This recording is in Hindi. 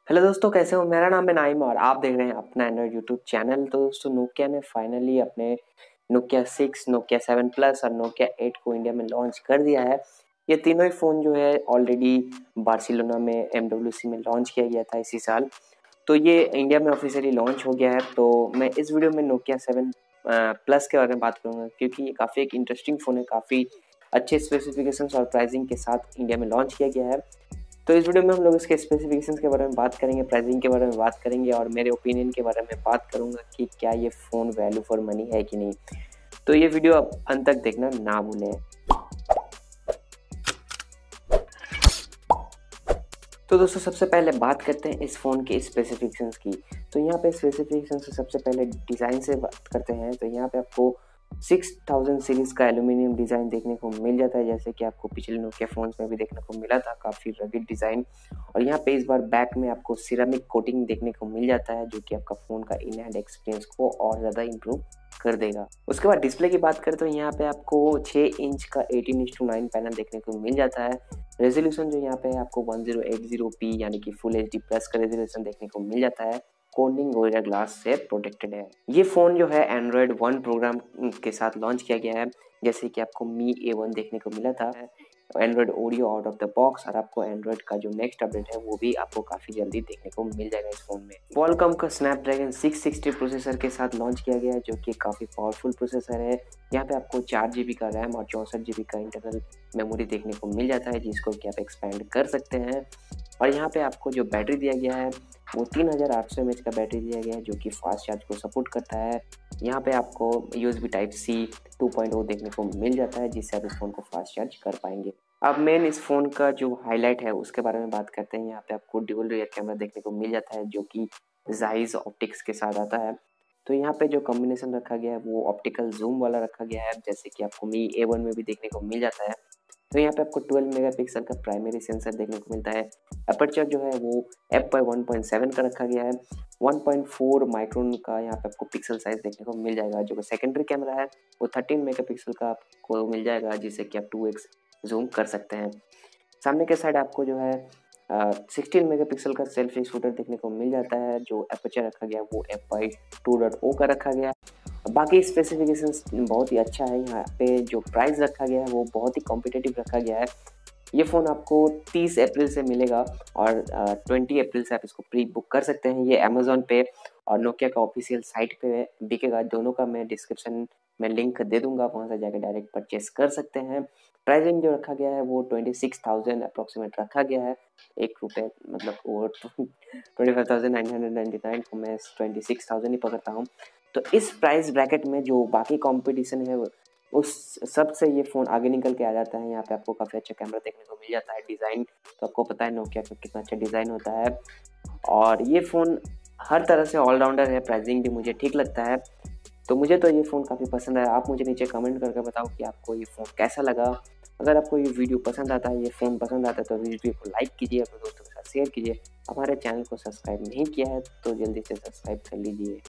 हेलो दोस्तों, कैसे हो? मेरा नाम है नाइम और आप देख रहे हैं अपना एंड्रॉइड यूट्यूब चैनल। तो दोस्तों, नोकिया ने फाइनली अपने नोकिया 6, नोकिया 7 प्लस और नोकिया 8 को इंडिया में लॉन्च कर दिया है। ये तीनों ही फ़ोन जो है ऑलरेडी बार्सिलोना में एमडब्ल्यूसी में लॉन्च किया गया था इसी साल। तो ये इंडिया में ऑफिशियली लॉन्च हो गया है। तो मैं इस वीडियो में नोकिया 7 प्लस के बारे में बात करूँगा, क्योंकि ये काफ़ी एक इंटरेस्टिंग फ़ोन है। काफ़ी अच्छे स्पेसिफिकेशंस और प्राइसिंग के साथ इंडिया में लॉन्च किया गया है। तो इस वीडियो में हम लोग इसके स्पेसिफिकेशंस के बारे में बात करेंगे, प्राइसिंग के बारे में बात करेंगे और मेरे ओपिनियन के बारे में बात करूंगा कि क्या ये फ़ोन वैल्यू फॉर मनी है कि नहीं। तो ये वीडियो आप अंत तक देखना ना भूलें। तो दोस्तों, सबसे पहले बात करते हैं इस फ़ोन के स्पेसिफिकेशंस की। तो यहाँ पे स्पेसिफिकेशन से सबसे पहले डिज़ाइन से बात करते हैं। तो यहाँ पे आपको 6000 सीरीज़ का एल्यूमिनियम डिज़ाइन देखने को मिल जाता है, जैसे कि आपको पिछले नोकिया फ़ोन्स में भी देखने को मिला था, काफ़ी रगिड डिज़ाइन। और यहाँ पे इस बार बैक में आपको सिरेमिक कोटिंग देखने को मिल जाता है, जो कि आपका फ़ोन का इन हैंड एक्सपीरियंस को और ज़्यादा इम्प्रूव कर देगा। उसके बाद डिस्प्ले की बात करें तो यहाँ पे आपको 6 इंच का 18:9 पैनल देखने को मिल जाता है। रेजोल्यूशन जो यहाँ पे आपको 1080p यानी कि फुल HD प्लस का रेजोल्यूशन देखने को मिल जाता है। कोर्निंग गोरिल्ला ग्लास से प्रोटेक्टेड है। ये फ़ोन जो है एंड्रॉयड 1 प्रोग्राम के साथ लॉन्च किया गया है, जैसे कि आपको मी A1 देखने को मिला था, Android audio out of the box, और आपको एंड्रॉयड का जो नेक्स्ट अपडेट है वो भी आपको काफ़ी जल्दी देखने को मिल जाएगा इस फ़ोन में। क्वालकॉम का स्नैपड्रैगन 660 प्रोसेसर के साथ लॉन्च किया गया है, जो कि काफ़ी पावरफुल प्रोसेसर है। यहाँ पे आपको 4 GB का रैम और 64 GB का इंटरनल मेमोरी देखने को मिल जाता है, जिसको कि आप एक्सपेंड कर सकते हैं। और यहाँ पे आपको जो बैटरी दिया गया है वो 3800 mAh का बैटरी दिया गया है, जो कि फास्ट चार्ज को सपोर्ट करता है। यहाँ पे आपको USB Type-C 2.0 देखने को मिल जाता है, जिससे आप इस फ़ोन को फास्ट चार्ज कर पाएंगे। अब मेन इस फ़ोन का जो हाईलाइट है उसके बारे में बात करते हैं। यहाँ पे आपको ड्यूल रियर कैमरा देखने को मिल जाता है, जो कि जाइज ऑप्टिक्स के साथ आता है। तो यहाँ पे जो कॉम्बिनेशन रखा गया है वो ऑप्टिकल जूम वाला रखा गया है, जैसे कि आपको मी A1 में भी देखने को मिल जाता है। तो यहाँ पे आपको 12 मेगापिक्सल का प्राइमरी सेंसर देखने को मिलता है। अपर्चर जो है वो f/1.7 का रखा गया है। 1.4 माइक्रोन का यहाँ पे आपको पिक्सल साइज देखने को मिल जाएगा। जो सेकेंडरी कैमरा है वो 13 मेगापिक्सल का आपको मिल जाएगा, जिससे कि आप 2x जूम कर सकते हैं। सामने के साइड आपको जो है 16 मेगापिक्सल का सेल्फी शूटर देखने को मिल जाता है। जो अपर्चर रखा गया वो f/2.0 का रखा गया। बाकी स्पेसिफिकेशंस बहुत ही अच्छा है। यहाँ पे जो प्राइस रखा गया है वो बहुत ही कॉम्पिटिटिव रखा गया है। ये फ़ोन आपको 30 अप्रैल से मिलेगा और 20 अप्रैल से आप इसको प्री बुक कर सकते हैं। ये अमेज़ॉन पे और नोकिया का ऑफिशियल साइट पे बिकेगा। दोनों का मैं डिस्क्रिप्शन में लिंक दे दूंगा, वहाँ से जाकर डायरेक्ट परचेस कर सकते हैं। प्राइसिंग जो रखा गया है वो 26,000 अप्रॉक्सीमेट रखा गया है। ₹1 मतलब वो 25,999 को मैं 26,000 ही पकड़ता हूँ। तो इस प्राइस ब्रैकेट में जो बाकी कंपटीशन है उस सब से ये फ़ोन आगे निकल के आ जाता है। यहाँ पे आपको काफ़ी अच्छा कैमरा देखने को मिल जाता है। डिज़ाइन तो आपको पता है नोकिया का कितना अच्छा डिज़ाइन होता है, और ये फ़ोन हर तरह से ऑलराउंडर है। प्राइसिंग भी मुझे ठीक लगता है, तो मुझे तो ये फ़ोन काफ़ी पसंद आया। आप मुझे नीचे कमेंट करके बताओ कि आपको ये फ़ोन कैसा लगा। अगर आपको ये वीडियो पसंद आता है, ये फ़ोन पसंद आता है, तो वीडियो को लाइक कीजिए, अपने दोस्तों के साथ शेयर कीजिए। हमारे चैनल को सब्सक्राइब नहीं किया है तो जल्दी से सब्सक्राइब कर लीजिए।